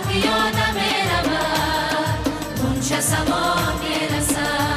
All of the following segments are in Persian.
که یادم میرود اون چه سما میرسد.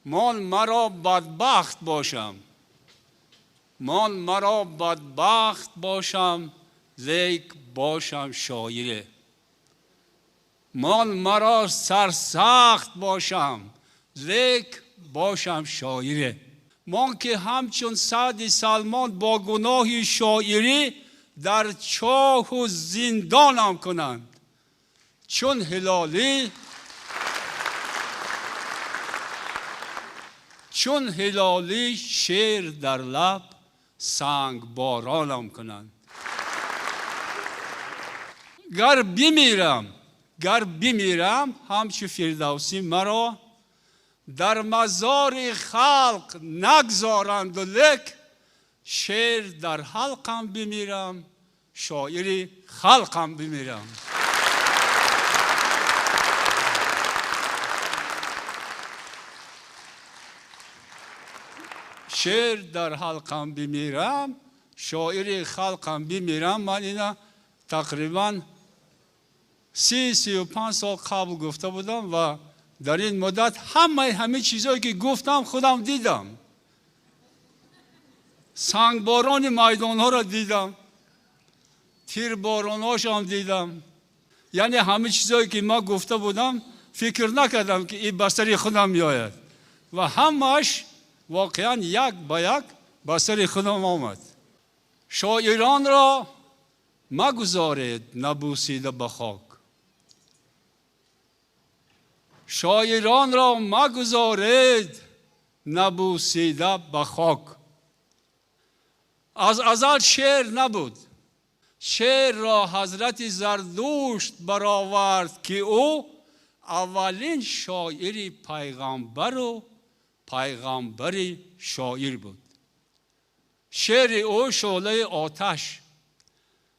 مان مرا بدبخت باشم، مان مرا بدبخت باشم لیک باشم شاعره. مان مرا سرسخت باشم لیک باشم شاعره. مان که همچون سعد سلمان با گناه شاعری در چاه و زندانم کنند، چون هلالی شعر در لب سنگ بارانم کنند. گر بمیرم همچو فردوسی مرا در مزار خلق نگذارند و لیک شعر در حلقم بمیرم، شاعری خلقم بمیرم. شعر در حلقم بمیرم، شاعری خلقم بمیرم. من اینا تقریبا 35 سال قبل گفته بودم و در این مدت همه چیزایی که گفتم خودم دیدم. سنگباران میدان ها را دیدم، تیرباران هاشم دیدم. یعنی همه چیزایی که ما گفته بودم فکر نکردم که این بسری خودم میآید و همش واقعا یک با یک بسری خودم آمد. شاعران را مگذارید نبوسیده به خاک، شاعران را مگذارید نبوسیده به خاک. از ازل شعر نبود، شعر را حضرت زردشت برآورد که او اولین شاعری پیغمبر و پیغمبری شاعر بود. شعر او شعله آتش،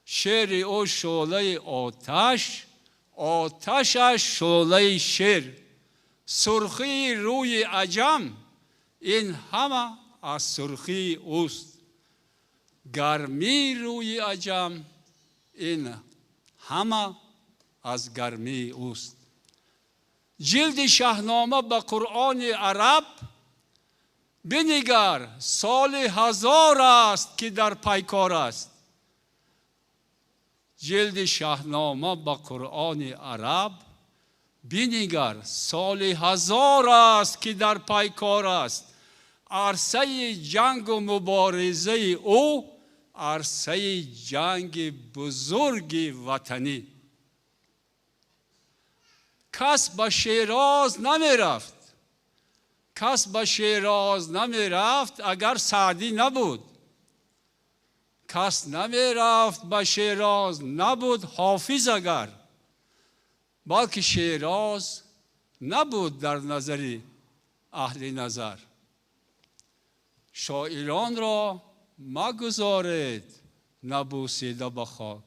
شعر او شعله آتش، آتشش شعله شعر. سرخی روی عجم این همه از سرخی اوست. گرمی روی عجم این همه از گرمی اوست. جلد شاهنامه به قرآن عرب بنگر، سال 1000 است که در پیکار است. جلد شاهنامه به قرآن عرب بنگر، سال 1000 است که در پیکار است. عرصه جنگ و مبارزه او عرصه جنگ بزرگ وطنی. کس به شیراز نمی رفت، کس به شیراز نمی رفت اگر سعدی نبود. کس نمی رفت به شیراز نبود حافظ اگر، بلکه شیراز نبود در نظر اهل نظر. شاعران را مگذارید نبوسیده به خاک.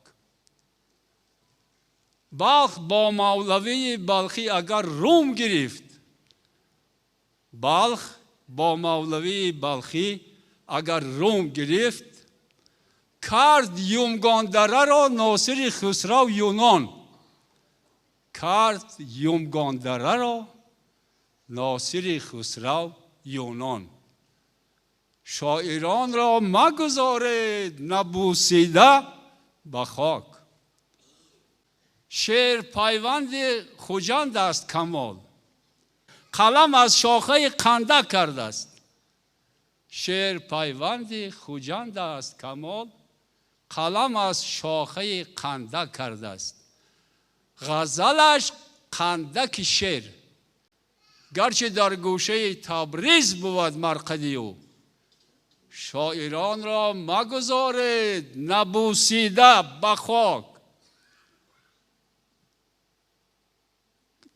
بلخ با مولوی بلخی اگر روم گرفت، بلخ با مولوی بلخی اگر روم گرفت، کرد یومگاندره را ناصر خسرو یونان. کرد یومگاندره را ناصر خسرو یونان. شاعران را مگذارید نبوسیده به خاک. شعر پیوند خوجند است کمال، قلم از شاخه خنده کرده است. شعر پیوند خوجند است کمال، قلم از شاخه خنده کرده است. غزلش خندک شعر، گرچه در گوشه تبریز بود مرقدی او. شاعران را مگذارید نبوسیده به خاک.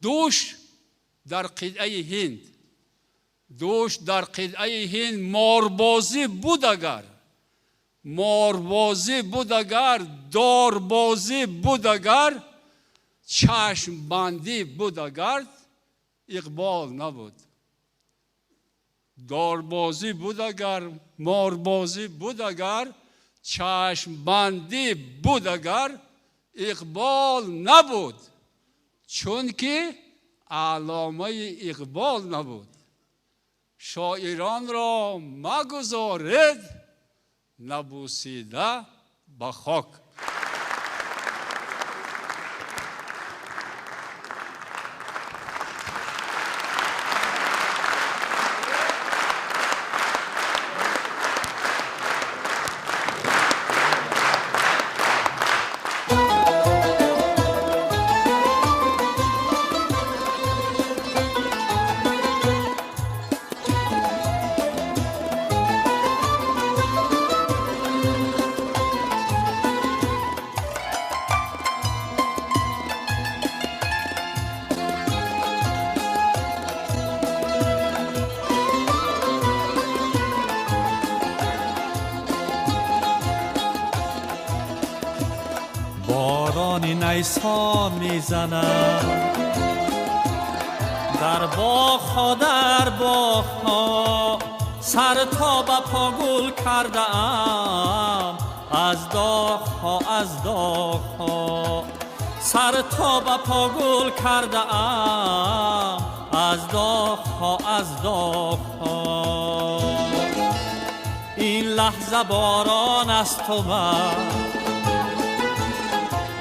دوش در قلعه هند، دوش در قلعه هند ماربازی بود اگر، ماربازی بود اگر، داربازی بود اگر، چشم بندی بود اگر، اقبال نبود. داربازی بود اگر، ماربازی بود اگر، چشم بندی بود اگر، اقبال نبود، چون که علامه اقبال نبود. شاعران را مگذارید نبوسیده به خاک. باران نیسان میزند در باغ‌ها در باغ‌ها، سر تا به پا گل کرده ام از داغ‌ها از داغ‌ها، سر تا به پا گل کرده ام از داغ‌ها از داغ‌ها. این لحظه باران است و من،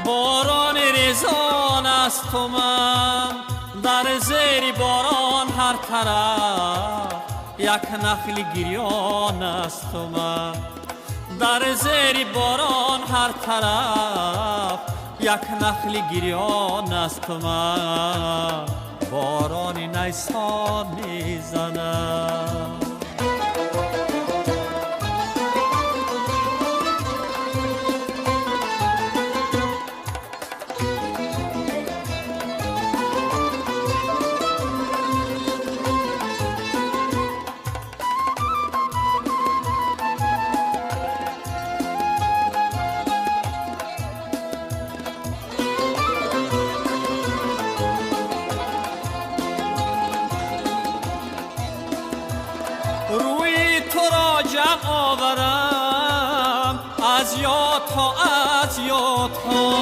باران ریزان است و من، در زیر باران هر طرف یک نخل گریان است و من، در زیر باران هر طرف یک نخل گریان است و من. باران نیسان میزند را جمع آورم از یاد ها از یاد ها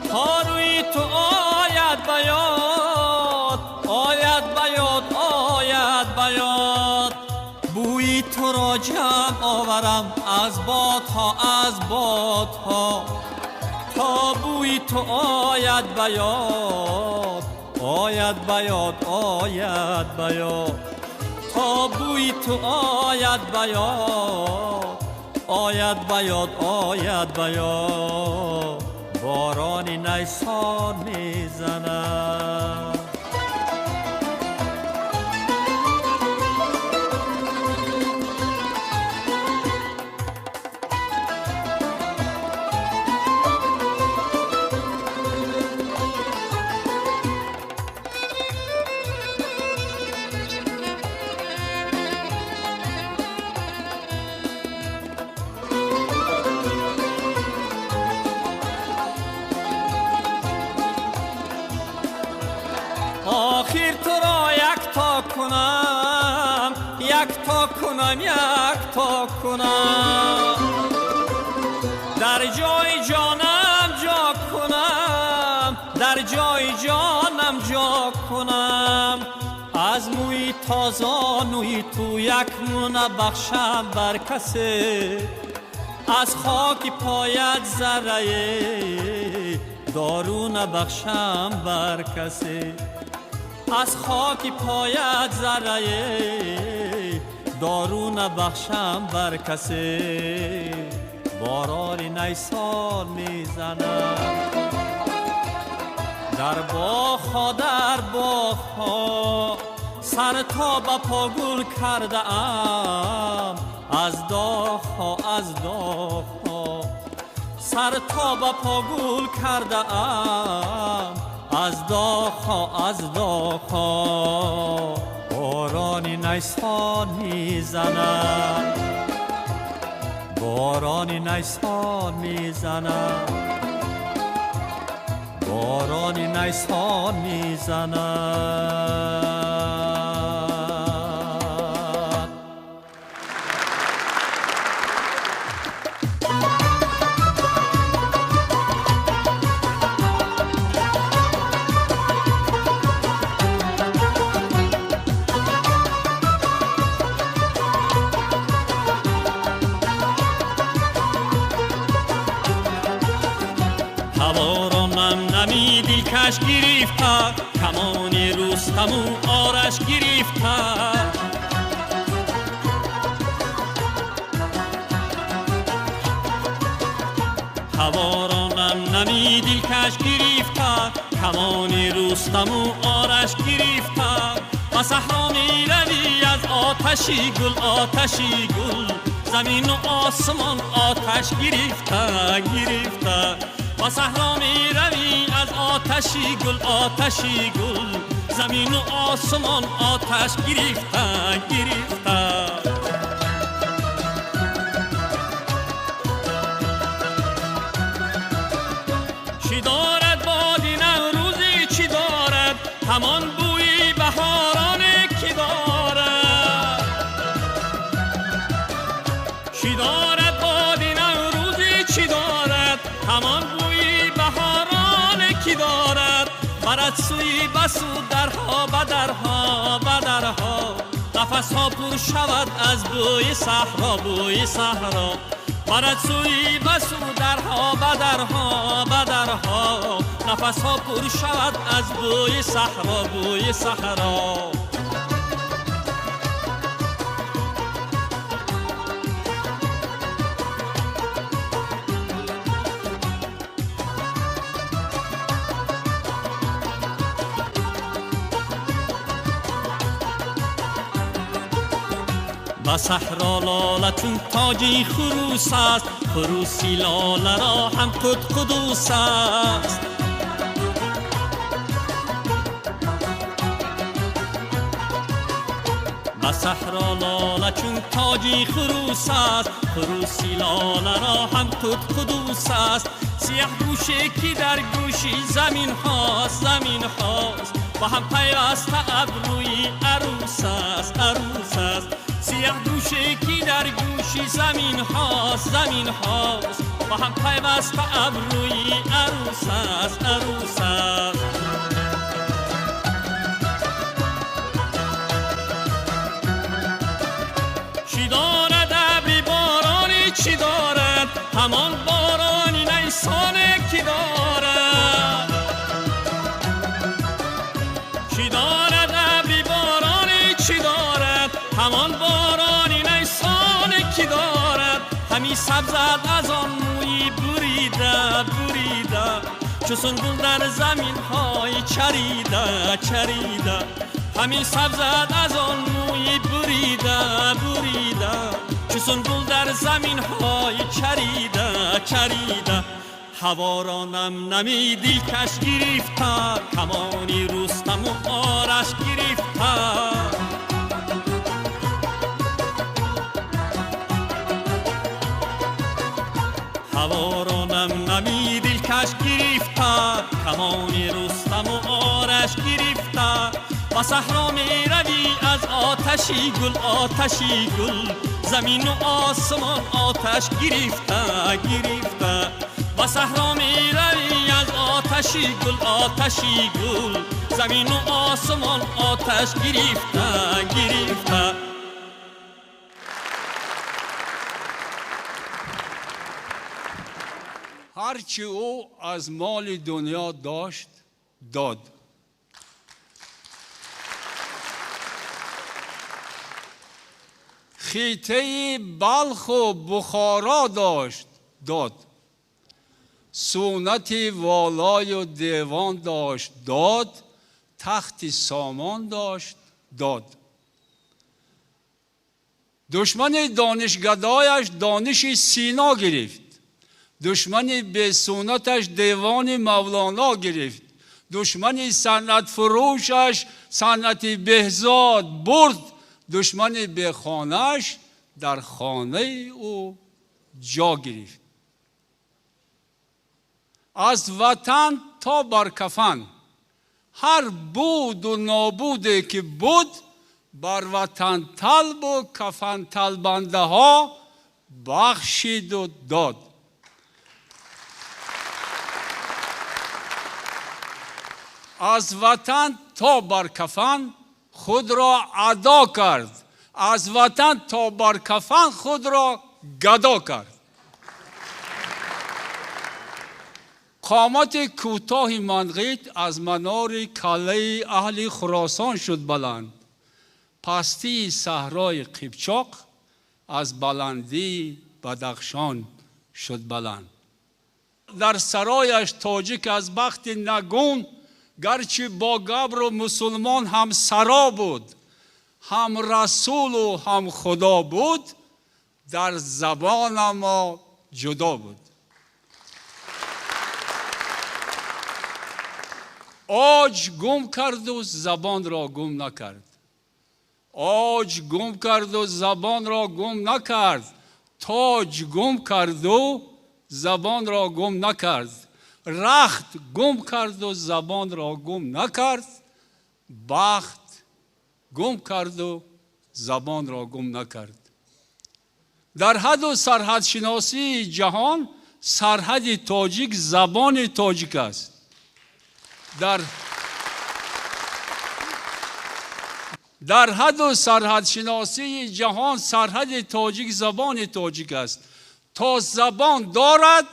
تا روی تو آید بیاد آید بیاد آید بیاد بوی تو را جمع آورم از باد ها از باد ها تا بوی تو آید بیاد آید بیاد آید بیاد تا بوی تو آید بیاد آید بیاد آید بیاد باران نیسان میزند آخر تو را یکتا کنم یکتا کنم یکتا کنم در جای جانم جا کنم در جای جانم جا کنم از موی تازانوی تو یک مونه بخشم بر کسی از خاک پایت ذره دارو نبخشم بر کسی از خاک پایت ذره دارو نبخشم بر کسی باران نیسان میزنم در باغ ها سر تا به پا گل کرده ام از داغ ها از داغ ها سر تا به پا گل کرده ام از داغ ها از داغ ها باران نیسان میزنم باران نیسان میزنم باران نیسان میزنم هوارانم نمی دلکش گرفته کمان رستم و آرش گرفته هوارانم نمی دلکش گرفته کمان رستم و آرش گرفته و صحرا می روی از آتشی گل زمین و آسمان آتش گرفته گرفته و صحرا می روی از آتشی گل زمین و آسمان آتش گرفته گرفته چی دارد باد نوروزی چی دارد همان بوی بهارانه کی دارد چی دارد باد نوروزی چی دارد همان بوی بهارانه کی دارد برد سوی بسو درها بدرها بدرها نفس ها پر شود از بوی صحرا برد سوی بسو درها بدرها نفس ها پر شود از بوی صحرا و صحرا لاله چون تاجی خروس است خروسی لاله را هم قدوس است و صحرا لاله چون تاجی خروس است خروسی لاله را هم قدوس است سیاه گوشه که در گوشی زمین هاست و هم پیوسته ابروی عروس است سیاه گوشه کی در گوشی زمین هاست زمین هاست با هم پیوست ابروی عروس است عروس است چی دارد ابری بارانی چی دارد همان بارانی نیسانه کی دارد چی دارد ابری بارانی چی دارد همان بارانی نیسانه کی دارد همی سبزد از آن مویی بریده بریده چو سنبول در زمین های چریده چریده همی سبزد از آن مویی بریده بریده چو سنبول در زمین های چریده چریده هوا را نم نمی دلکش گرفته کمانی رستم و آرش گرفته هوا را نم نمی دلکش گرفته کمانی رستم و آرش گرفته و صحرا می روی از آتشی گل زمین و آسمان آتش گرفته گرفته و صحرا می روی از آتشی گل زمین و آسمان آتش گرفته گرفته هرچی او از مال دنیا داشت داد. خیته بلخ و بخارا داشت داد. سونتی والای و دیوان داشت داد. تختی سامان داشت داد. دشمن دانشگدایش دانش سینا گرفت. دشمن به سونتش دیوان مولانا گرفت. دشمن صنعت فروشش صنعت بهزاد برد. دشمن به خانهش در خانه او جا گرفت. از وطن تا بر کفن هر بود و نابوده که بود بر وطن طلب و کفن طلبنده ها بخشید و داد. از وطن تا بر کفن خود را ادا کرد. از وطن تا بر کفن خود را گدا کرد. قامت کوتاه منقیط از منار کله اهل خراسان شد بلند. پستی صحرای قیپچاق از بلندی بدخشان شد بلند. در سرایش تاجیک از بخت نگون گرچه با گبر و مسلمان هم سرا بود، هم رسول و هم خدا بود، در زبان ما جدا بود. آج گم کرد و زبان را گم نکرد. آج گم کرد و زبان را گم نکرد. تاج گم کرد و زبان را گم نکرد. رخت گم کرد و زبان را گم نکرد. بخت گم کرد و زبان را گم نکرد. در حد و سرحد شناسی جهان سرحد تاجیک زبان تاجیک است. در حد و سرحد شناسی جهان سرحد تاجیک زبان تاجیک است. تا زبان دارد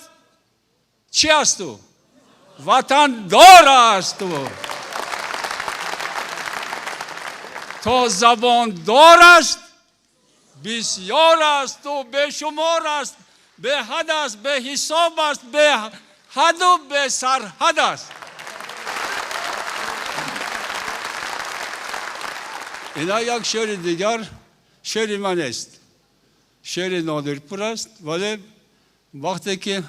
چی است تو؟ وطن دار است تو. تا زبان دار است بسیار است و به شمار است، به حد است، به حساب است، به حد و به سرحد است. اینا یک شعر دیگر شعر من است، شعر نادرپور است، ولی وقتی که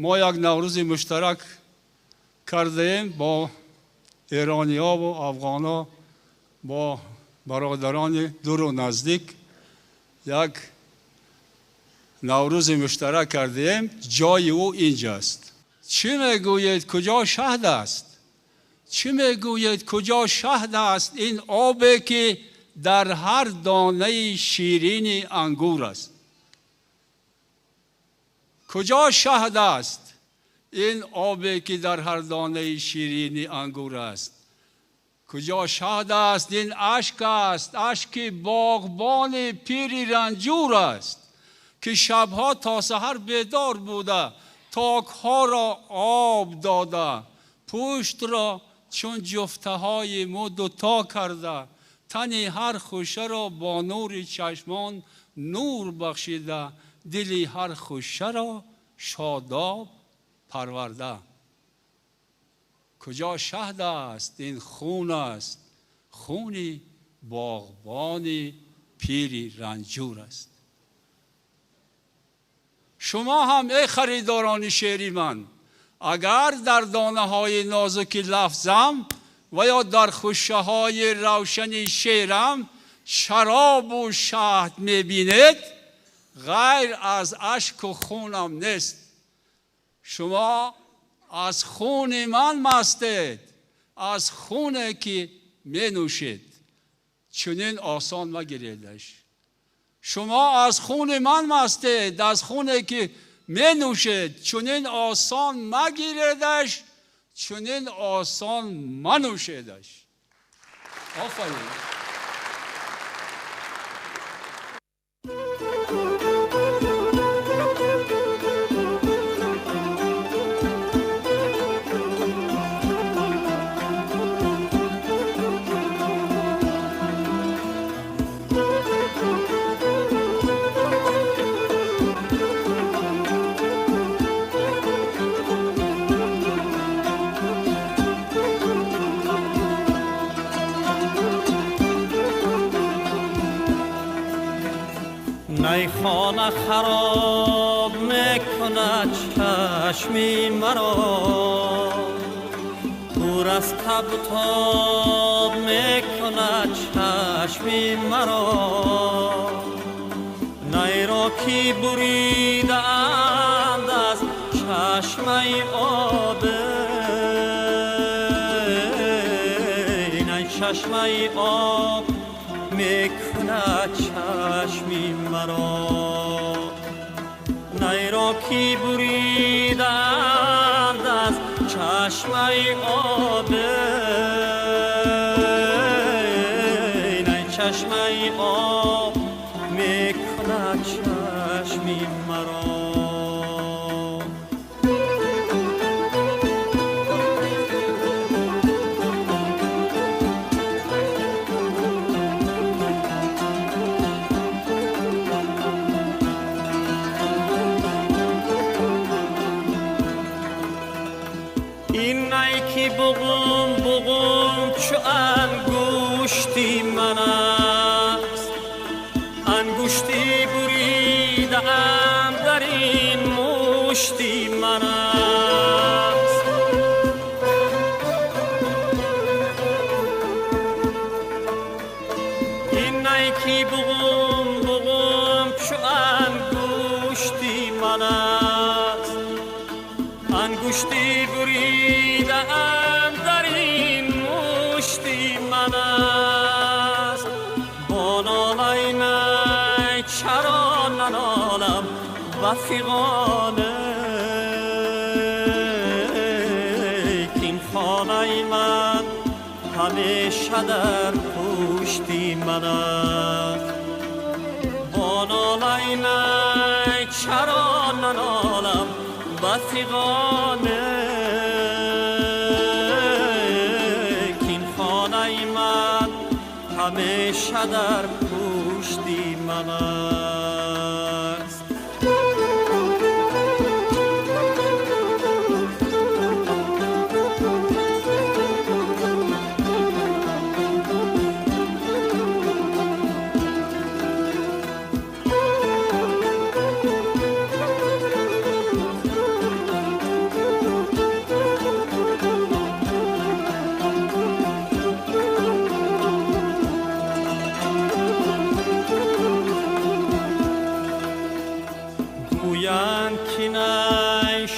ما یک نوروز مشترک کردیم با ایرانی ها و افغان ها، با برادران دور و نزدیک یک نوروز مشترک کردیم، جای او اینجاست. چی میگوید کجا شهد است؟ چی میگوید کجا شهد است؟ این آبی که در هر دانه شیرین انگور است. کجا شهد است؟ این آبی که در هر دانه شیرین انگور است. کجا شهد است؟ این اشک است، اشک باغبان پیری رنجور است که شبها تا سحر بیدار بوده، تاکها را آب داده، پشت را چون جفته های مو دوتا کرده، تن هر خوشه را با نور چشمان نور بخشیده، دلی هر خوشه را شاداب پرورده. کجا شهد است؟ این خون است، خونی باغبان پیری رنجور است. شما هم ای خریداران شعری من، اگر در دانه های نازک لفظم و یا در خوشه های روشن شعرم شراب و شهد میبینید، غیر از اشک و خونم نیست. شما از خون من مستید، از خونه که می نوشید، چنین آسان مگیریدش. شما از خون من مستید، از خونه که می نوشید، چنین آسان مگیریدش، چنین آسان منوشیدش. آفرین. خانه خراب میکند چشمی مرا، دور از تب تاب میکند چشمی مرا. نی را کی بریده اند از چشمه آب، نی چشمه آب میکند چشمی مرا. نی را کی بریدند از چشمه آب، نی چشمه آب میکند چشمی مرا. بغم بغم چو انگشتی من است، انگشتی بریده ام در این مشتی من است. این نیکی بغم بغم چو انگشتی من است، انگشتی بریده ام در این مشتی من است. با ناله نی چرا ننالم و فغانه، کین خانه من همیشه در پشتی من است. با ناله نی چرا ننالم و فغانه، کین خانه من همیشه در پشتی من است.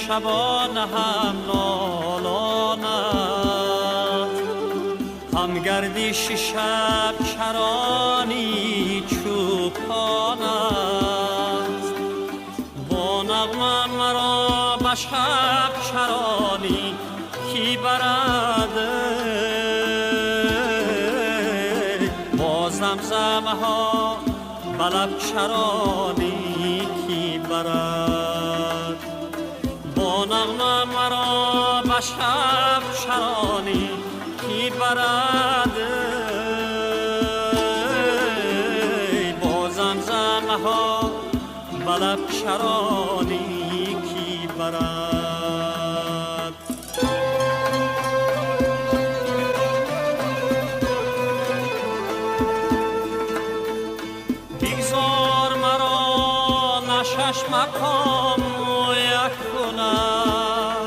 شبان هم نالان است، هم گردش شب چرانی چوپان است با نغمه مرا به شب چرانی کی برد با زمزمه ها به لب چرانی کی برد با نغمه مرا به شب چرانی کی برد با زمزمه ها به لب چرانی کی برد بگذار مرا نشش مقام یک کنم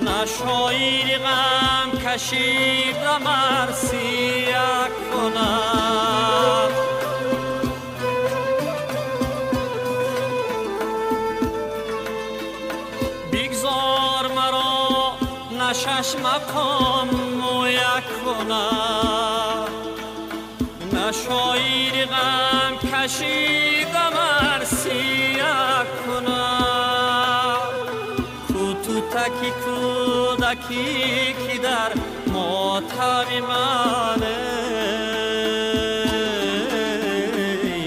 نه شاعری غم کشید مرسی یک کنم بگذار مرا نشش مقام یک کنم نه شاعری غم کشید مرسی یک کنم کوتوتکی کودکی که در ماتم منه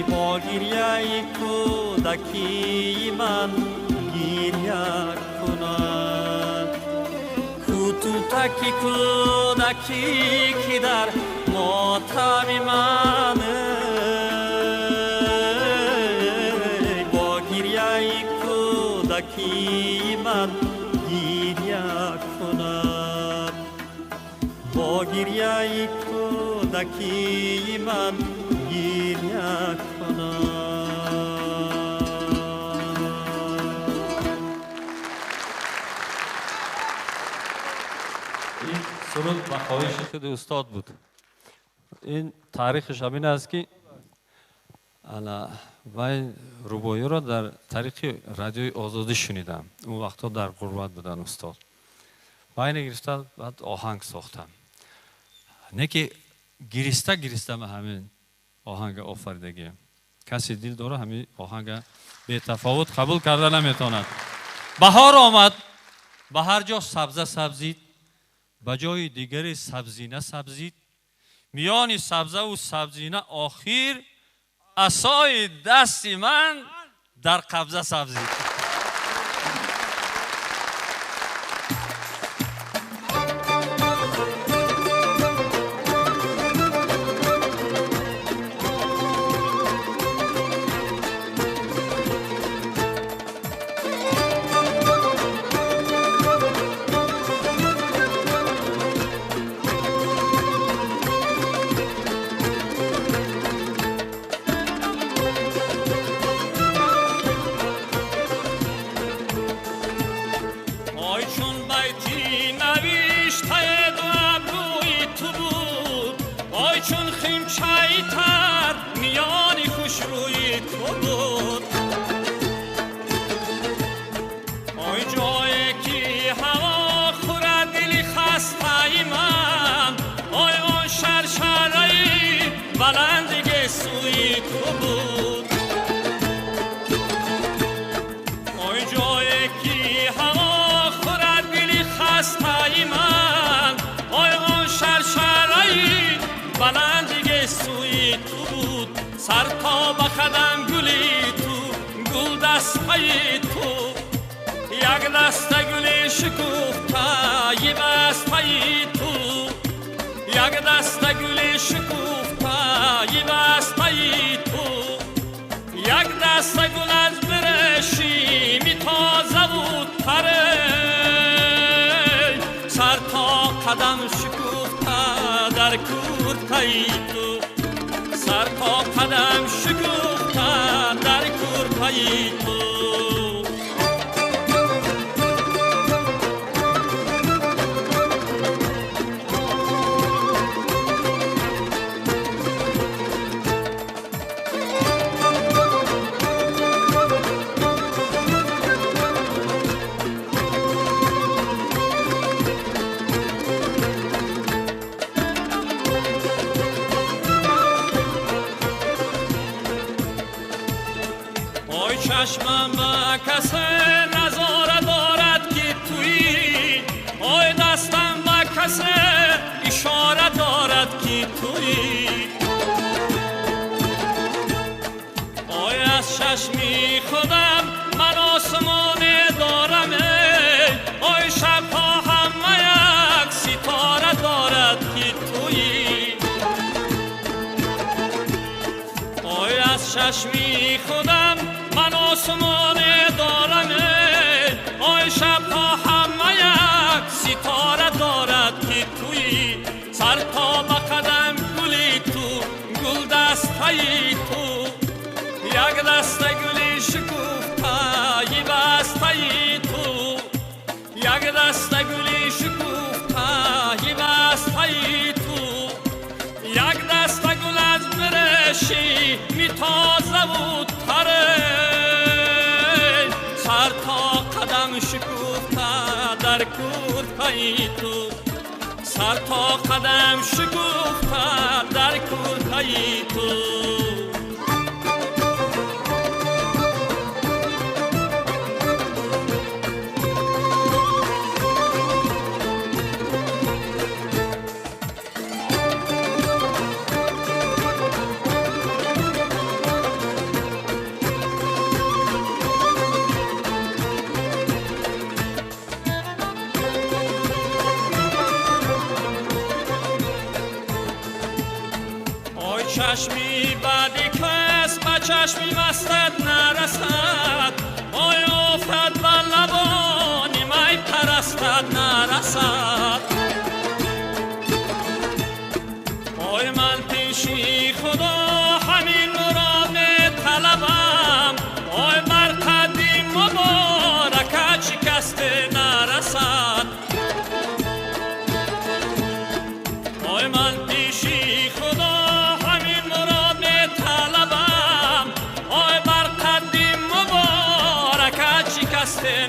با گریه کودکی من گریه کنم کوتوتکی کودکی که در ماتم منه با گریه کودکی من گریه کنم با گریه کودکی من گریه کنم این سرود با خواهش خود استاد بود. این تاریخش همین است که وای روبایی را در طریق رادیوی آزادی شنیدم. اون وقتا در غربت بودن استاد. وای نگرفته بعد آهنگ ساختم. نه که گریسته من همین آهنگ آفریدگی. کسی دل داره همین آهنگ به تفاوت قبول کرده نمیتواند. بهار آمد، به هر جا سبزه سبزید، به جای دیگری سبزینه سبزید، میان سبزه و سبزینه آخر عصای دست من در قبضه سبزید. سر تا به خدم گلی تو گل دستای تو یک دسته گل شکوفته ی بستای تو یک دسته گل شکوفته ی بستای تو یک دسته گل از برشیمی تازه بود پره سر تا قدم شکوفته در کورتای تو سر تا قدم شکوفته در کورتای تو چشمم به کسی نظاره دارد که تویی، آی دستم به کسی اشاره دارد که تویی. آی از چشمی خودم من آسمانی دارم، آی شبها همه یک ستاره دارد که تویی. آی از چشمی خودم من آسمانی دارم، آی شبها همه یک ستاره دارد که تویی. سر تا به قدم گلی تو، گل دسته تو، یک دسته گلی شکوفته ی بسته تو، یک دسته گلی شکوفته ی بسته تو، یک دسته گل از برشی می تازه و تره. سر تا قدم شکوفته در کورته تو، سر تا قدم شکوفته در کورته تو. چشمی بعدی کس به چشمی مستت نرسد، آی افتد به لبانی می پرستد نرسد. آی من پیشی خدا همین مراد می طلبم، آی بر قدیم مبارک شکست نرسد. آی من پیشی خدا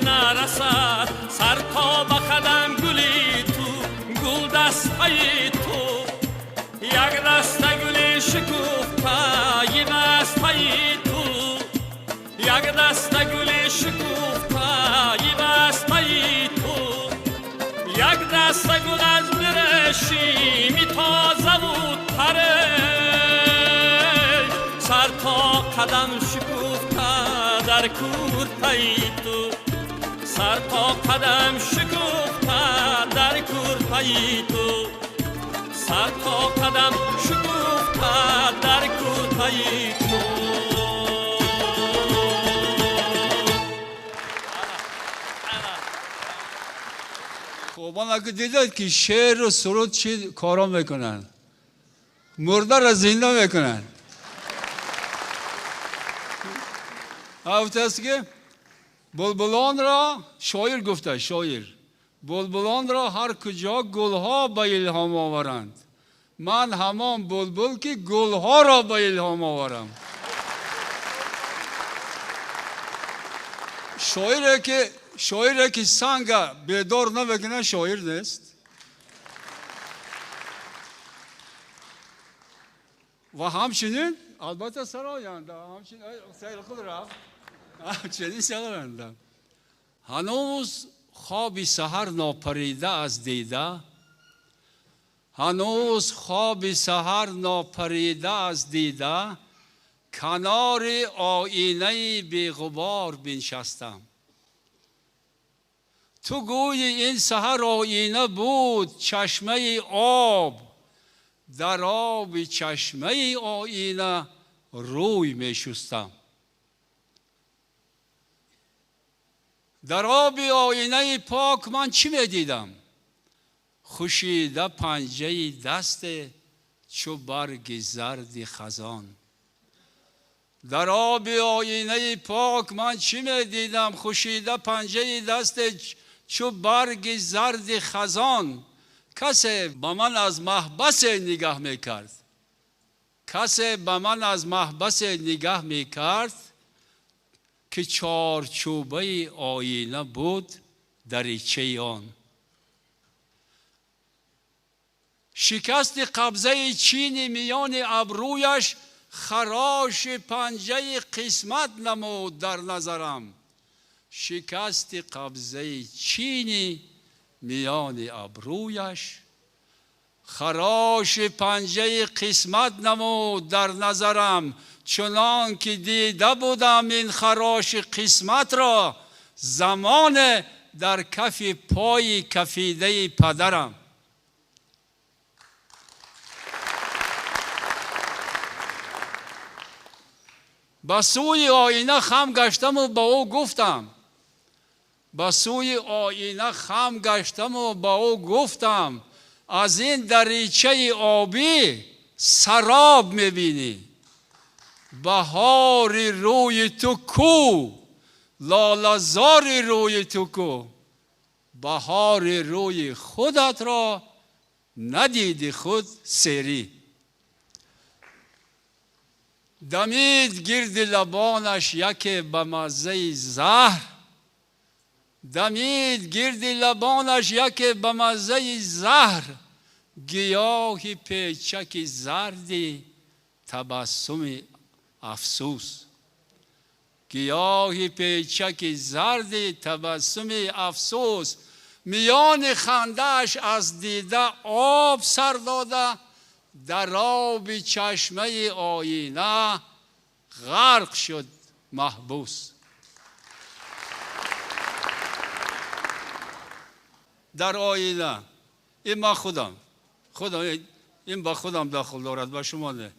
نرسد. سر تا به قدم گلی تو، گل دسته تو، یک دسته گلی شکوفته ی بسته تو، یک دسته گلی شکوفته ی بسته تو، یک دسته گل از برشی می تازه و تره. سر تا قدم شکوفته در کورته تو، سر تا قدم شکوفته در کورته تو، سر تا قدم شکوفته در کورته تو. خب اگه دیدید که شعر و سرود چی کارا میکنن، مرده را زنده میکنن. هفته است که بلبلان را شاعر گفته، شاعر بلبلان را هر کجا گلها به الهام آورند، من همان بلبل که گلها را به الهام آورم. شاعره که سنگ بیدار نمیکنه شاعر نیست. و همچنین البته سراینده، همچنین سیر خود رفت، همچنین سراینده. هنوز خوابی سحر ناپریده از دیده، هنوز خوابی سحر ناپریده از دیده، کنار آینه بی غبار بنشستم. تو گویی این سحر آینه بود چشمه آب، در آب چشمه آینه روی می شستم. در آب آینه پاک من چی می دیدم؟ خشیده پنجه دست چو برگ زرد خزان. در آب آینه پاک من چی می دیدم؟ خشیده پنجه دست چو برگ زرد خزان. کسی با من از محبس نگاه میکرد، کسی با من از محبس نگاه میکرد که چارچوبه آینه بود دریچه آن. شکست قبضه چین میان ابرویش خراش پنجه قسمت نمود در نظرم، شکست قبضه چینی میان ابرویش. خراش پنجه قسمت نمود در نظرم، چنان که دیده بودم این خراش قسمت را زمان در کف پای کفیده پدرم. به سوی آینه خم گشتم و با او گفتم، به سوی آینه خم گشتم و با او گفتم، از این دریچه آبی سراب میبینی، بهار روی تو کو، لاله‌زار روی تو کو، بهار روی خودت را ندیدی خود سری. دمید گرد لبانش یکی به مزه زهر، دمید گرد لبانش یکی به مزه زهر، گیاهی پیچک زردی تبسم افسوس، گیاهی پیچک زردی تبسم افسوس. میان خنده‌اش از دیده آب سر داده، در آب چشمه آینه غرق شد محبوس. در آینه، این ما خودم این با خودم داخل دارد، با شما نه.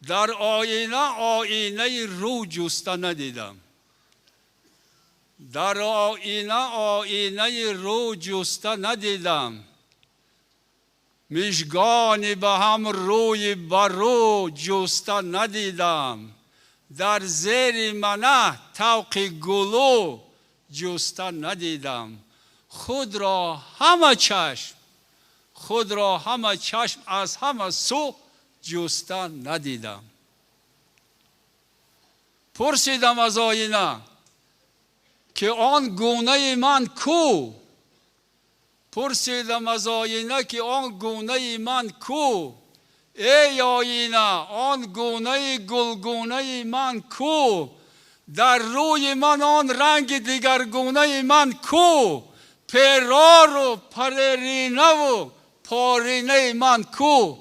در آینه رو جسته ندیدم، در آینه رو جسته ندیدم، مژگانی به هم روی بر رو جسته ندیدم، در زیر منه طوق گلو جسته ندیدم، خود را همه چشم از همه سو جسته ندیدم. پرسیدم از آینه که آن گونه من کو، پرسیدم از آینه که آن گونه من کو، ای آینه آن گونه گلگونه من کو، در روی من آن رنگ دیگرگونه من کو، پیرار و پررینه و پارینه من کو.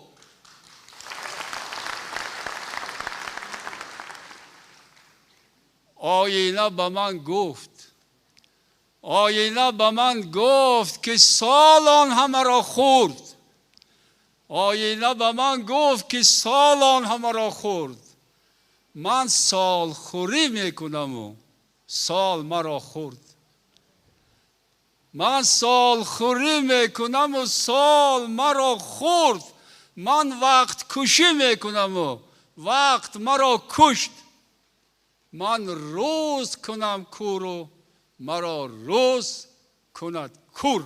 آینه به من گفت، آینه به من گفت که سالان همه را خورد، آینه به من گفت که سالان همه را خورد، من سال خوری میکنم و سال مرا خورد، من سال خوری میکنم و سال مرا خورد، من وقت کشی میکنم و وقت مرا کشت، من روز کنم کور و مرا روز کند کور.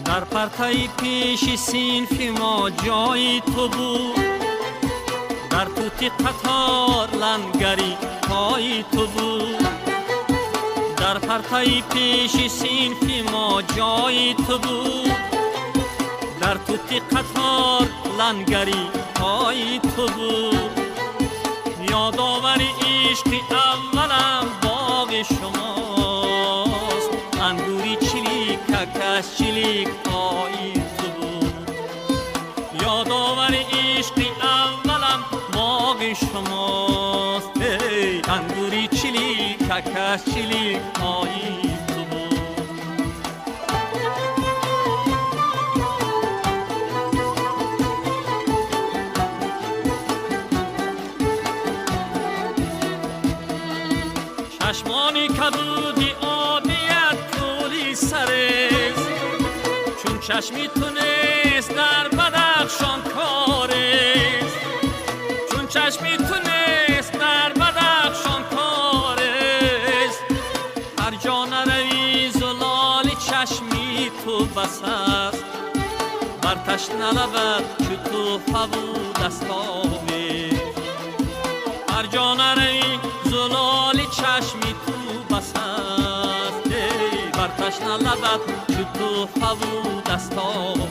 در پرتای پیش سینف ما جای تو بود، در توتی قطار لنگری پای تو بود، در پرتای پیش سینف ما جای تو بود، در توتی قطار لنگری پای تو بود، یادآور عشق اولم باغ شماست، انگوری چلیکک چلیک پای تو بود، یادآور عشق اولم باغ شماست، انگوری چلیکک چلیک پای تو بود. چشمانی کبودی آبیت کولی سرز، چون چشمی تونست در بدخشان کارست، چون چشمی تونست در بدخشان کارست. هر جا نروی زلال چشمی تو بس است، بر تشنه لبت چو تو فبو دستاوی. هر جا نروی زلال چشمی تو بس است، بر تشنه لبت چو تو فبو دستاوی.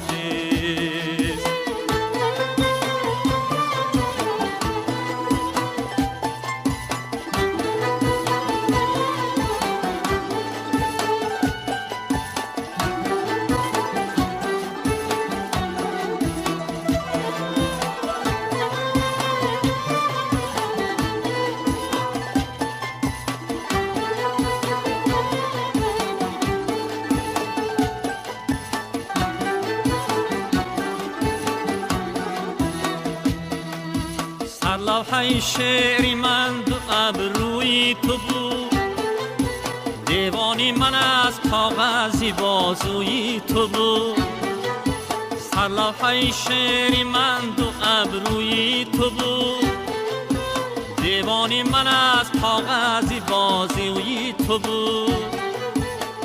لوحه شعری من دو ابروی تو بود، دیوانی من از کاغذی بازوی تو بود. سر لوحه شعری من دو ابروی تو بود، دیوانی من از کاغذی بازوی تو بود.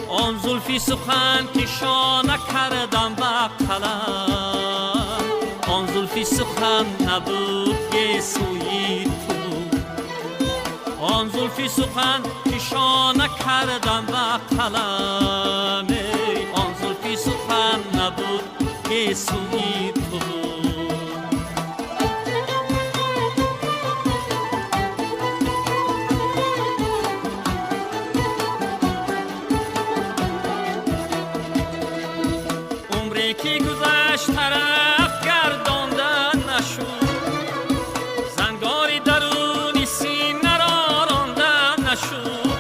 آن زلفی سخن که شانه کردم به قلم، آن زلفی سخن نبود گیسوی تو بود. آن زلفی سخن که شانه کردم به قلم، آن زلفی سخن نبود گیسوی تو بود. عمری که گذشت طرف گرداندن نشد، زنگاری درونی سینه را راندن نشد،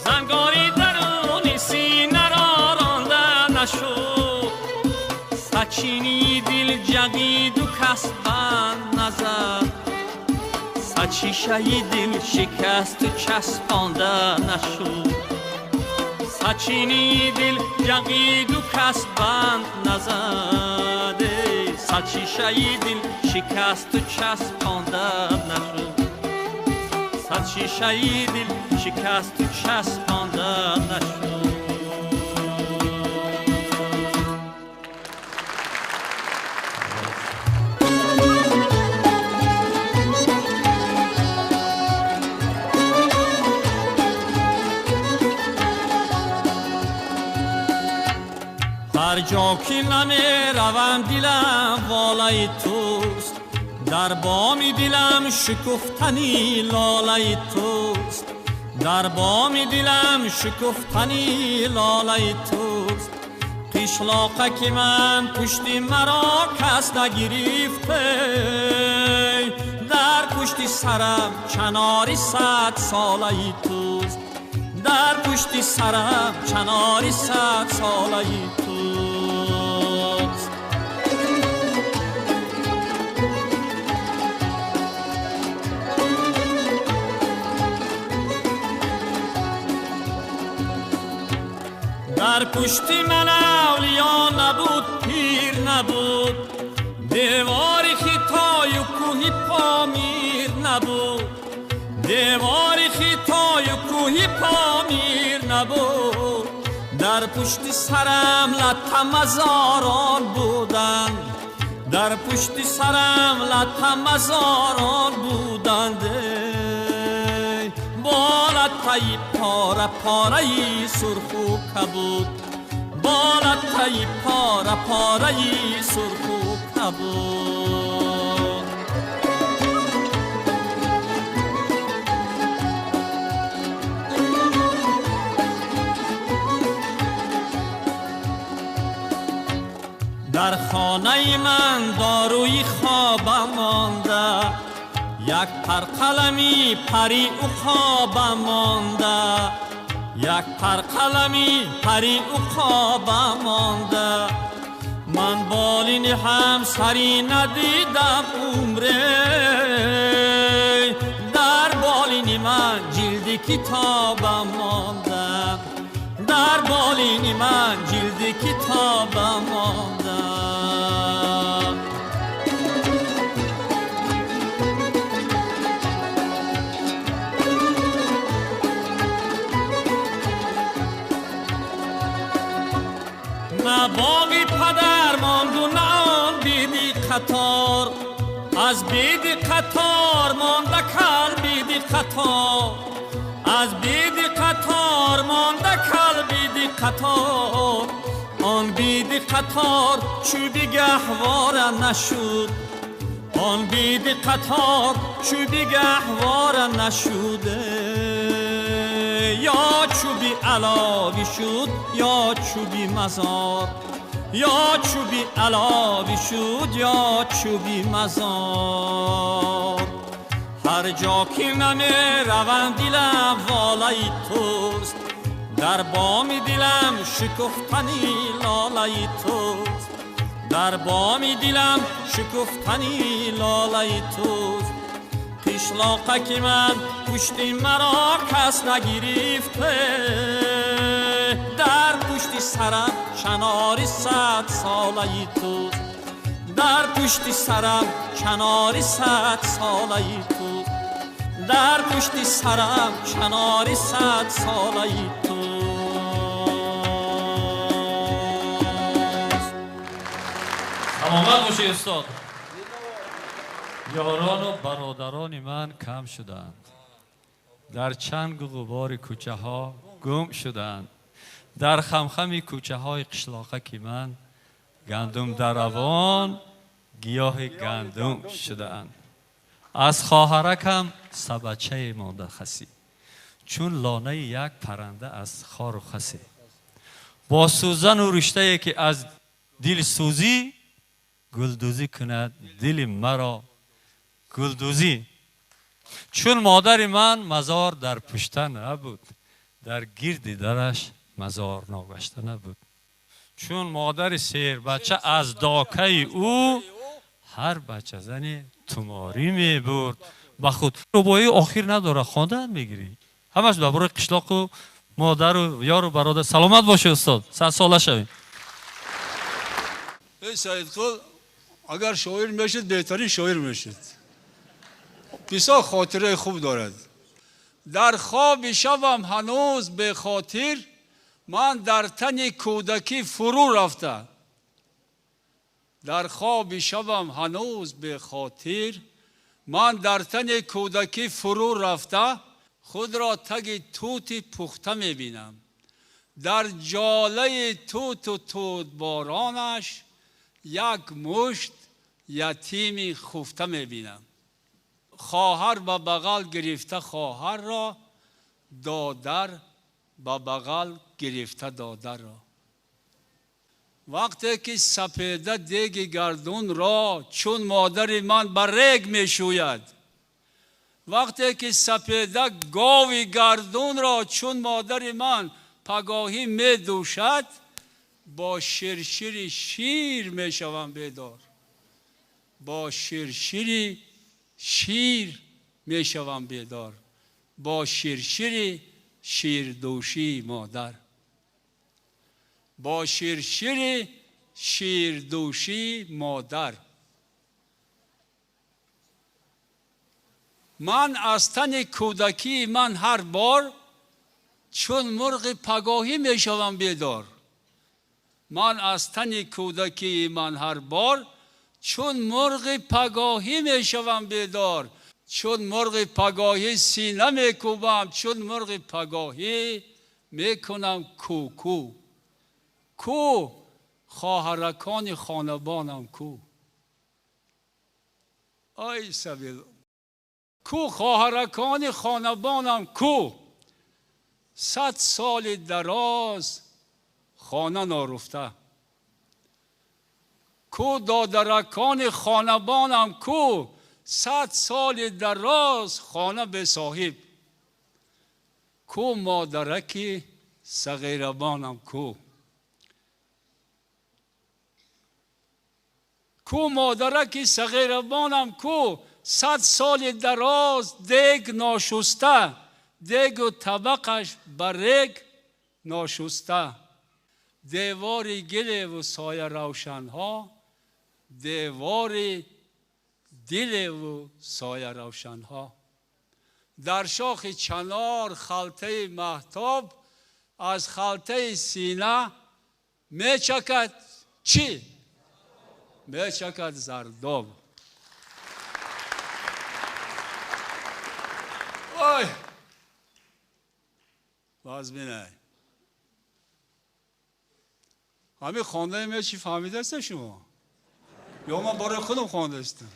زنگاری درونی سینه را راندن نشد. سچینی دل جغید و کس بند نزد، سچیشه دل شکست و چسبانده نشد. سچینی دل جغید و کس بند نزده، سچیشه دل شکست و چسبانده نشد. سچیشه دل شکست و چسبانده نشد. هر جا که نمی روم دلم والای توست، در بام دلم شکفتنی لالای توست، در بام دلم شکفتنی لالای توست. قشلاقه که من پشت مرا کس نگرفته، در پشت سرم چناری 100 سالای توست، در پشت سرم چناری 100 سالای توست. در پشت من اولیا نبود، پیر نبود، دیواری خطای و کوهی پامیر نبود، دیواری خطای و کوهی پامیر نبود. در پشت سرم لطم مزاران بودند، در پشت سرم لطم مزاران بودند. بالاتای پاره پاره‌ای سرخ و کبود، بالاتای پاره پاره‌ای سرخ و کبود. در خانه من داروی خوابم مانده، یک پر قلمی پری او خوابم مانده، یک پر قلمی پری او خوابم مانده. من بالین هم سری ندیدم عمره، در بالین من جلد کتابم مانده، در در بالین من جلد کتابم مانده. نه باقی پدر ماند و نه آن بیدی قطار، از بیدی قطار مانده کل بیدی قطار، از بیدی قطار مانده کل بیدی قطار. آن بیدی قطار چوبی گهواره نشد، آن بیدی قطار چوبی گهواره نشده. یا چوبی علاوی شد یا چوبی مزار، یا چوبی علاوی شد یا چوبی مزار. هر جا که نمی روم دلم والای توست، در بام دلم شکفتنی لالای توست، در بام دلم شکفتنی لالای توست. قشلاقه که من پشت مرا کس نگرفته، در پشت سرم کناری 100 ساله توست، در پشت سرم کناری 100 ساله توست، در پشت سرم کناری 100 ساله توست. تمامت باشه استاد. یاران و برادران من کم شدند، در چنگ و غبار کوچه ها گم شدند، در خمخم کوچه های قشلاقه که من گندم در روان گیاه گندم شدند. از خواهرکم سبچه مانده خسی، چون لانه یک پرنده از خار و خسی. با سوزن و رشته که از دل سوزی، گلدوزی کند دل مرا گلدوزی. چون مادر من مزار در پشته نبود، در گرد درش مزار ناگشته نبود. چون مادر سیر بچه از داکه او، هر بچه زنی تماری می برد با خود. ربایی آخر نداره، خواندن میگیری همش درباره قشلاق و مادر و یار و برادر. سلامت باشه استاد، 100 ساله شوید. سید قل اگر شاعر میشید بهترین شاعر میشید. بسیار خاطره خوب دارد. در خواب شبم هنوز به خاطر، من در تن کودکی فرو رفته. در خواب شبم هنوز به خاطر، من در تن کودکی فرو رفته. خود را تگ توت پخته میبینم، در جاله توت و توت بارانش یک مشت یتیمی خفته میبینم. خواهر به بغل گرفته خواهر را، دادر به بغل گرفته دادر را. وقتی که سپیده دیگ گردون را، چون مادر من بر ریگ می شوید. وقتی که سپیده گاوی گردون را، چون مادر من پگاهی می دوشد. با شرشری شیر می شوم بیدار، با شرشری شیر می شوم بیدار، با شرشری شیردوشی مادر، با شرشری شیردوشی مادر. من از تن کودکی من هر بار، چون مرغ پگاهی می شوم بیدار. من از تن کودکی من هر بار، چون مرغ پگاهی می شوم بیدار. چون مرغ پگاهی سینه می کوبم، چون مرغ پگاهی می کنم کوکو. کو خواهرکان خانبانم کو، آی سبیل کو خواهرکان خانبانم کو. 100 سال دراز خانه نارفته. کو دادرکان خانبانم کو، 100 سال دراز خانه به صاحب. کو مادرک صغیربانم کو، کو مادرک صغیربانم کو. 100 سال دراز دیگ ناشسته، دیگ و طبقش بر ریگ ناشسته، دیوار گل و سایه روشنها، دیوار دل و سایه روشنها. در شاخ چنار خلطه مهتاب، از خلطه سینه می چکد چی؟ می چکد زرداب. وای باز بینه همین خانده می چی فهمیده است شما؟ یا من برای خودم خانده استم؟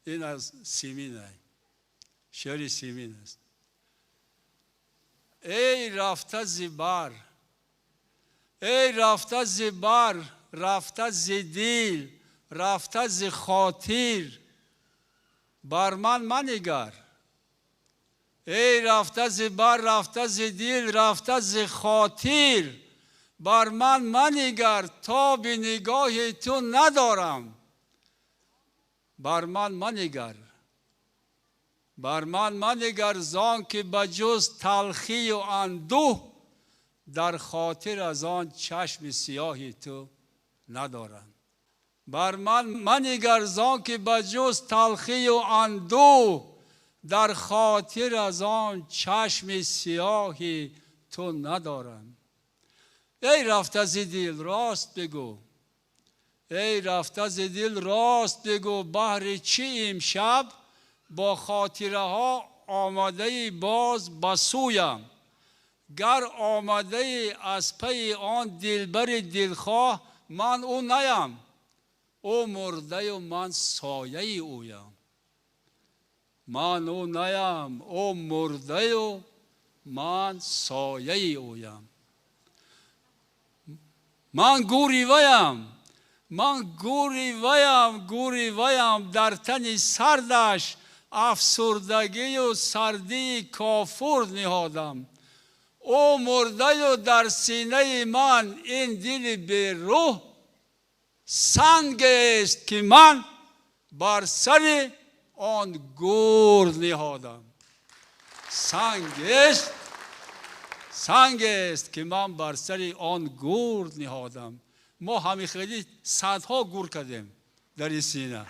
این از سیمینه، شعر سیمین است. ای رفته زبر، ای رفته زبر، رفته زدیل، رفته ز خاطر، بر من منگر. ای رفته زبر، رفته زدیل، رفته ز خاطر، بر من منگر. تا به نگاه تو ندارم، بر من منگر. بر من منگر زان که بجز تلخی و اندوه، در خاطر از آن چشم سیاه تو ندارم. بر من منگر زان که بجز تلخی و اندوه، در خاطر از آن چشم سیاه تو ندارم. ای رفته ز دل راست بگو، ای رفته ز دل راست بگو، بهر چی امشب با خاطره ها آمده باز بسویم؟ گر آمده از پی آن دلبر دلخواه، من او نیم، او مرده و من سایه اویم. من او نیم، او مرده و من سایه اویم. من گوری ویم، من گوری ویم، گوری ویم، در تن سردش افسردگی و سردی کافور نهادم. او مرده و در سینه من این دل به روح، سنگ است که من بر سر آن گور نهادم. سنگ است، سنگ است که من بر سر آن گور نهادم. ما همین خیلی صدها گور کردیم در این سینه.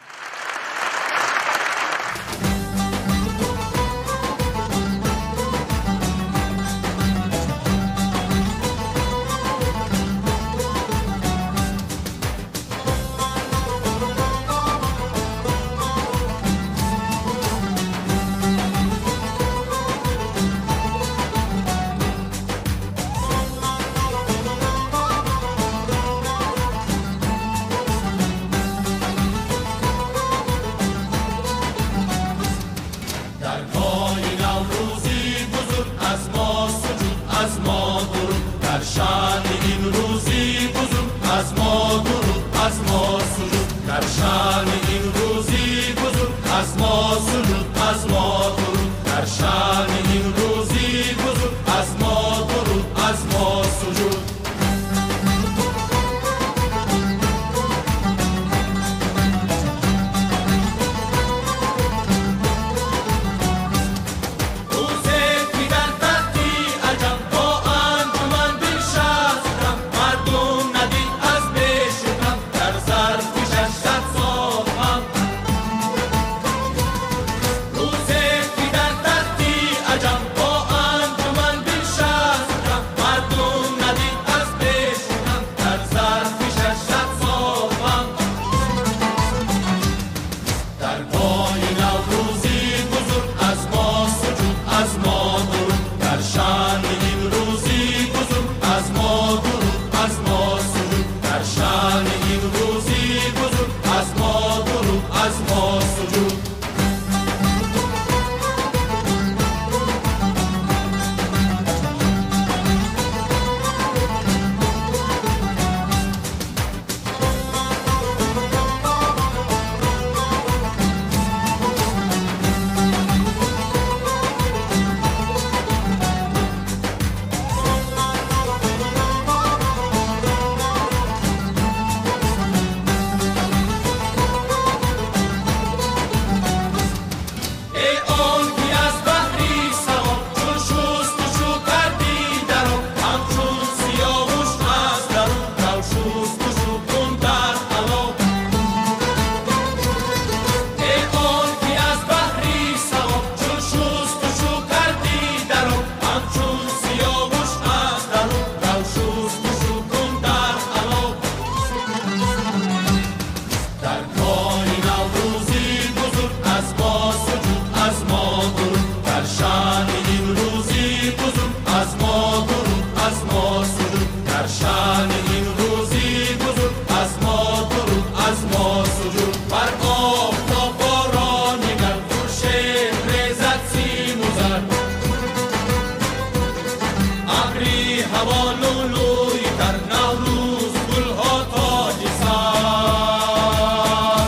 زبانولوی در نوروز گلها تاج سر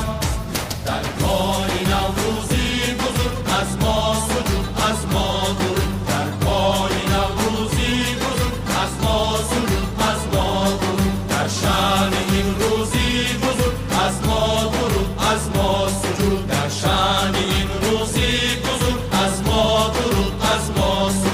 در پای نوروزی بزرگ از ما سجود از ما درود در پای نوروزی بزرگ از ما سجود از ما درود در شأن این روزی بزرگ از ما درود از ما سجود در شأن این روزی بزرگ از ما درود از ما سجود.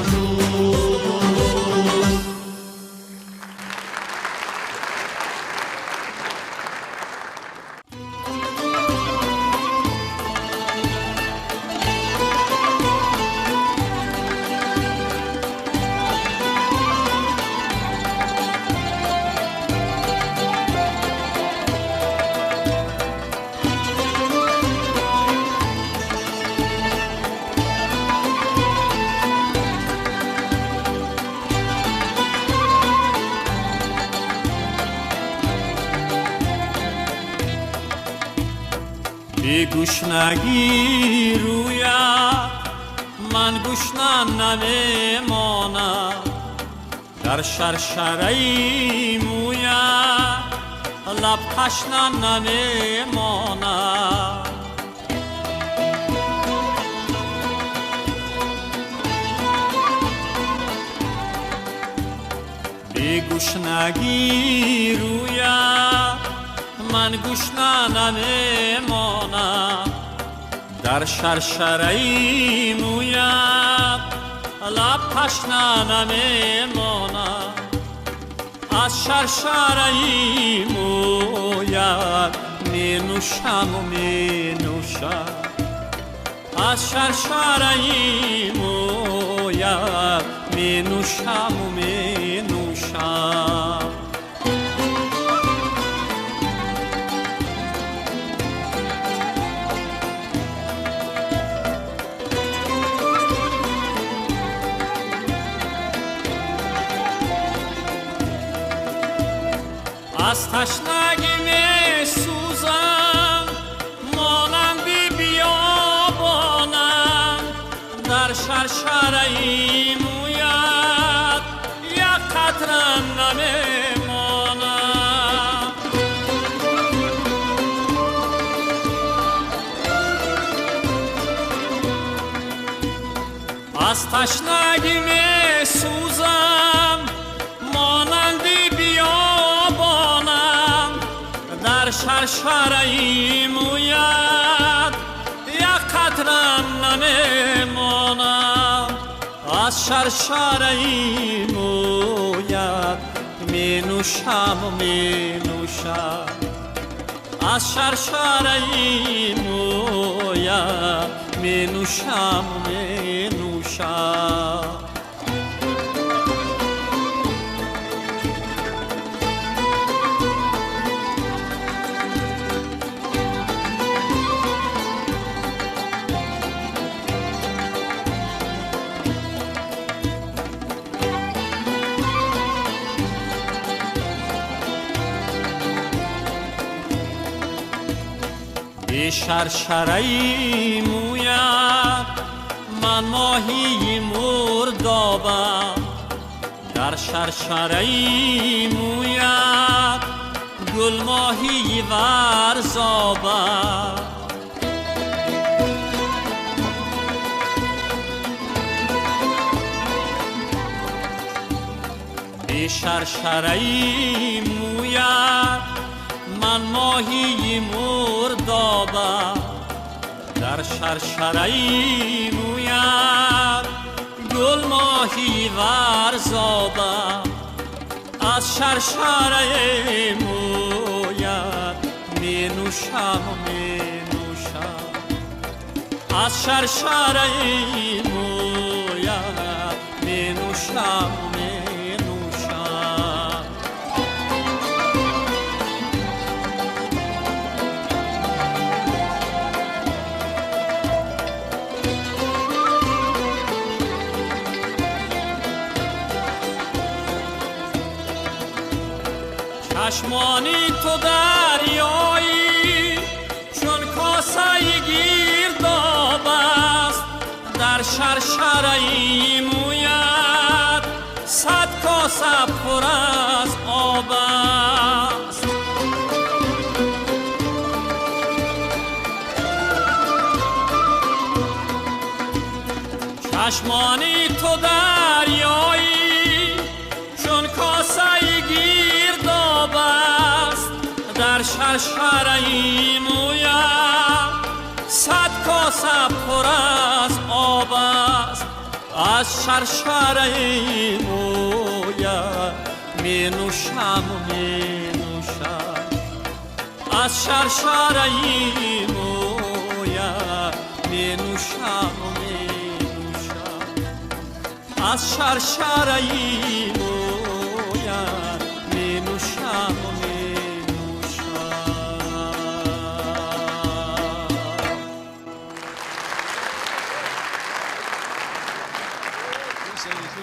بی گوشنگی رویت من گوشنن نمیمانم در شرشره مویت لب تشنن نمیمانم بی گوشنگی رویت من گوشنن نمیمانم در شرشره مویت لب تشنه نمیمانم از شرشره مویت می نوشم و می نوشم از شرشره مویت می نوشم و می نوشم از تشنگی می سوزم مانند بیابانم در شرشره مویت یک قطره نمیمانم از تشنگی می سوزم مانند بیابانم در شرشره مویت یک قطره نمیمانم از شرشره مویت می نوشم و می نوشم از شرشره مویت می نوشم و می نوشم بی شرشره مویت من ماهی مردابم در شرشره مویت گل ماهی ورزابم بی شرشره مویت من ماهی مردابم در شرشره مویت گل ماهی ورزابم از شرشره مویت می نوشم و می نوشم از شرشره مویت می نوشم و می نوشم چشمانی تو دریایی چون کاسه گیرداب است در شرشره مویت صد کاسه پر از آب است. چشمانی تو دریایی چون کاسه گیرداب است، در شرشره مویم صد کاسه پر از آب است. از شرشره مویم می نوشم و می نوشم، از شرشره مویم می نوشم و می از شرشره مویم می نوشم و می نوشم.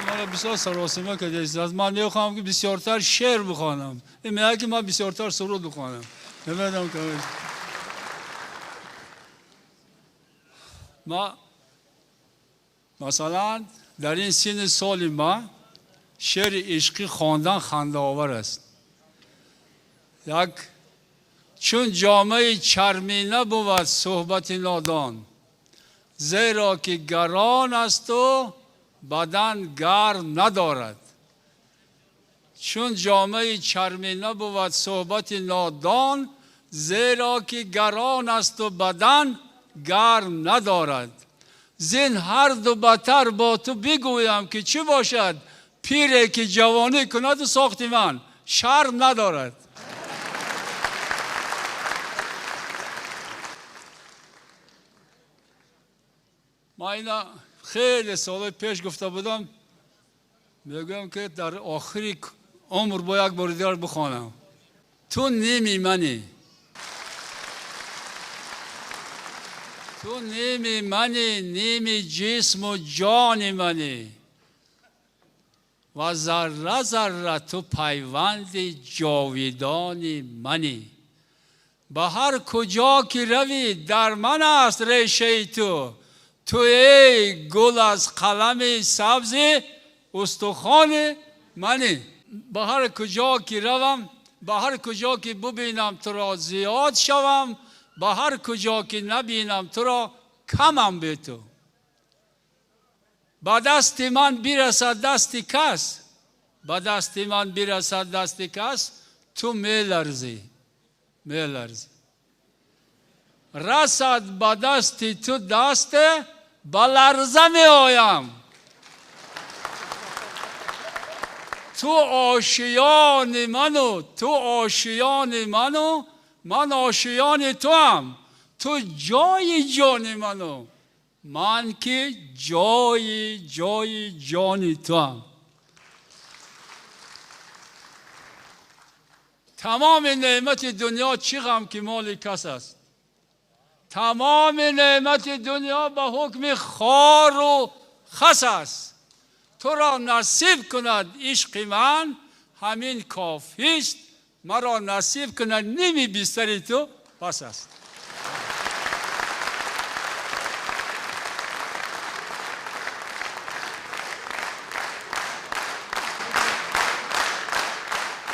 من بسیار سراسیمه کردید. از من میخوام که بسیارتر شعر بخوانم. این میگه که من بسیارتر سرود بخوانم. نمیدونم که ما مثلا در این سن سال ما شعر عشقی خواندن خنده آور است. یک چون جامعه چرمینه بود صحبت نادان، زیرا که گران است و بدن گرم ندارد. چون جامعه چرمینه بود صحبت نادان، زیرا که گران است و بدن گرم ندارد. زین هر دو بتر با تو بگویم که چه باشد، پیره که جوانی کند و ساختی من شرم ندارد. ما اینا خیلی سال پیش گفته بودم، میگم که در آخری عمر با یک بار دیگر بخوانم. تو نیمی منی، تو نیمی منی، نیمی جسم و جان منی، و ذره ذره تو پیوند جاویدان منی. به هر کجا که روی در من است ریشه تو، تو ای گل از قلم سبز استخوان منی. به هر کجا که روم، به هر کجا که ببینم تو را زیاد شوم، به هر کجا که نبینم تو را کمم به تو. به دست من برسد دست کس، به دست من برسد دست کس، تو میلرزی میلرزی. رسد به دست تو دست، به لرزه می آیم. تو آشیان منو، تو آشیان منو، من آشیان تو هم. تو جای جان منو، من که جای جان تو هم. تمام نعمت دنیا چی غم که مال کس است. تمام نعمت دنیا به حکم خار و خس است. تو را نصیب کند عشق من، همین کافی است. مرا نصیب کند نیمی بستر تو پس است.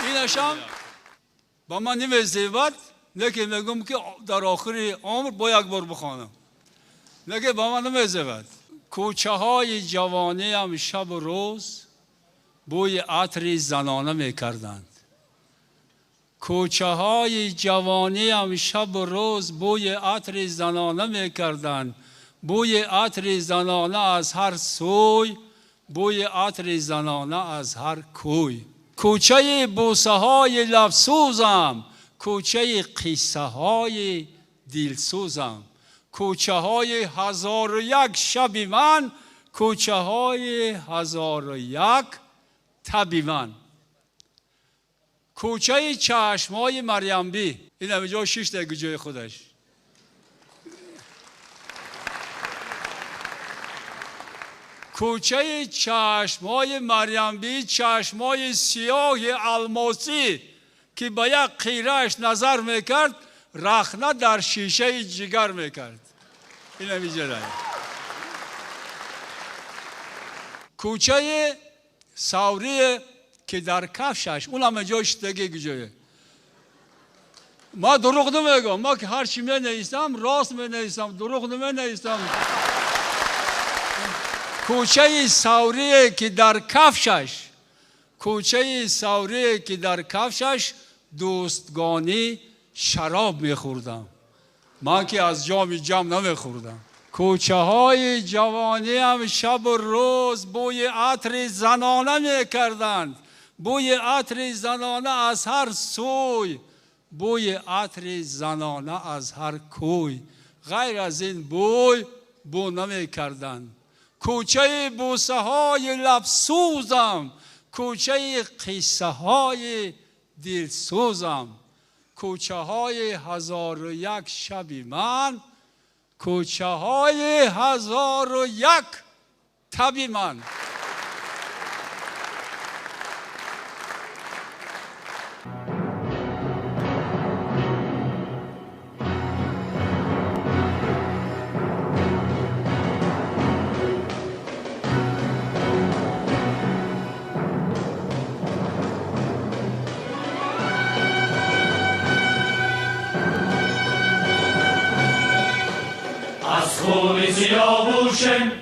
اینشم با من نمیزیبد، نکه میگم که در آخر عمر با یک بار بخوانم، نکه با من نمیزیبد. کوچه های جوانی هم شب و روز بوی عطر زنانه میکردند. کوچه های جوانی هم شب و روز بوی عطر زنانه میکردند. بوی عطر زنانه از هر سوی، بوی عطر زنانه از هر کوی. کوچه بوسه های لبسوزم، کوچه قصه های دلسوزم. کوچه های 1001 شب من، کوچه های 1001 تب من. کوچه چشم های مریم بی، این همه جا 6 دقیقه جای خودش. کوچه چشم های مریم بی، چشم های سیاه الماسی که با یک قیرهش نظر میکرد، رخنه در شیشه جگر میکرد. این همیجه رای. کوچه سوری که در کفشش، اونم جایش دیگه جایه. ما دروغ نمیگم، ما که هر چی می نویسم راست می نویسم، دروغ نمی نویسم. کوچه سوری که در کفشش، کوچه سوری که در کفشش دوستگانی شراب میخوردم. من که از جام جمع نمیخوردم. کوچه های جوانی هم شب و روز بوی عطر زنانه میکردند. بوی عطر زنانه از هر سوی، بوی عطر زنانه از هر کوی. غیر از این بوی بو نمیکردند. کوچه بوسه های لبسوزم، کوچه قصه های دلسوزم، کوچه های 1001 شب من، کوچه های 1001 تب من. خون سیاووشم،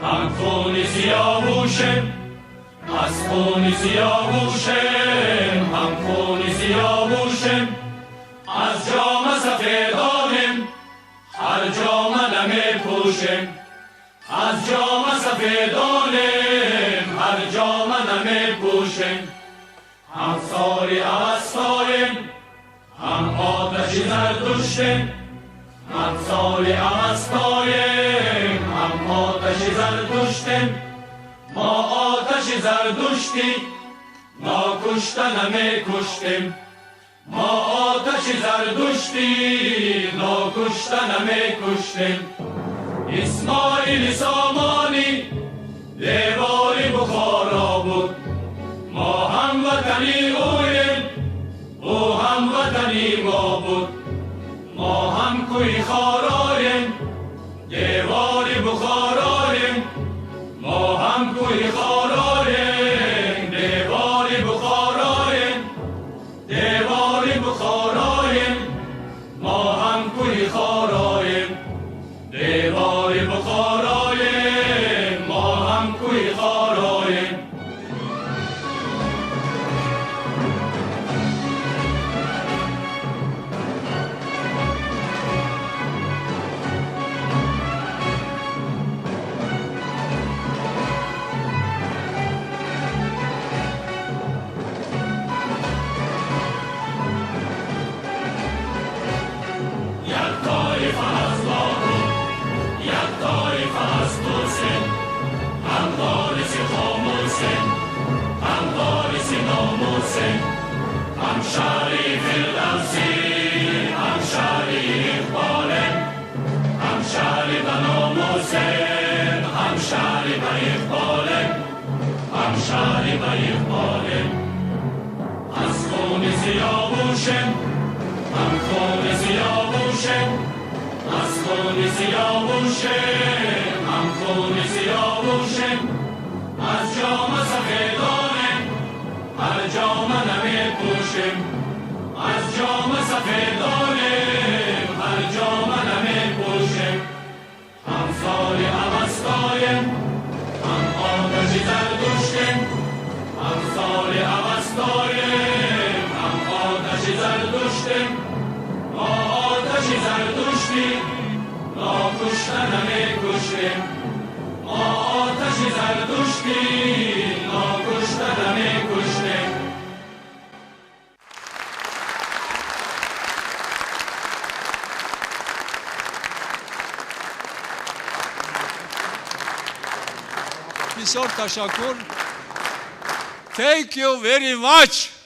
هم خون سیاووشم، از خون سیاووشم، هم خون سیاووشم، از جام سفیدانم، هر جام نمی پوشم، از جام سفیدانم، هر جام نمی پوشم، هم ساری اوستایم، هم آتش زردشتم، هم سال اوستایم، هم آتش زردشتیم، ما آتش زردشتی ناکشته نمی کشتیم، ما آتش زردشتی ناکشته نمی کشتیم. اسماعیل سامانی دیوار بخارا بود، ما هم وطنی اویم، او هم وطنی ما بود، ما هم کوی خارایم، دیواری بخارایم، ما هم کوی خارایم، دیواری بخارایم، دیواری بخارایم، ما هم کوی خارایم، دیواری بخارایم، ما هم کوی خارایم. هم شریف الدوسی، هم شریف بالم، هم شریف ناموسم، هم شریف اقبالم، هم شریف اقبالم. از خون سیاووشم، هم خون سیاووشم، از خون سیاووشم، هم خون سیاووشم، از جام سفیدانم، هر جام نمی پوشم، از جام سفیدانم، هر جام نمی پوشم. هم سال اوستایم، هم آتش زردشتیم، هم سال اوستایم، هم آتش زردشتیم، ما آتش زردشتی ناکشته نمی کشتیم، ما آتش زردشتی ناکشته نمی کشتیم. بسیار تشکر. Thank you very much.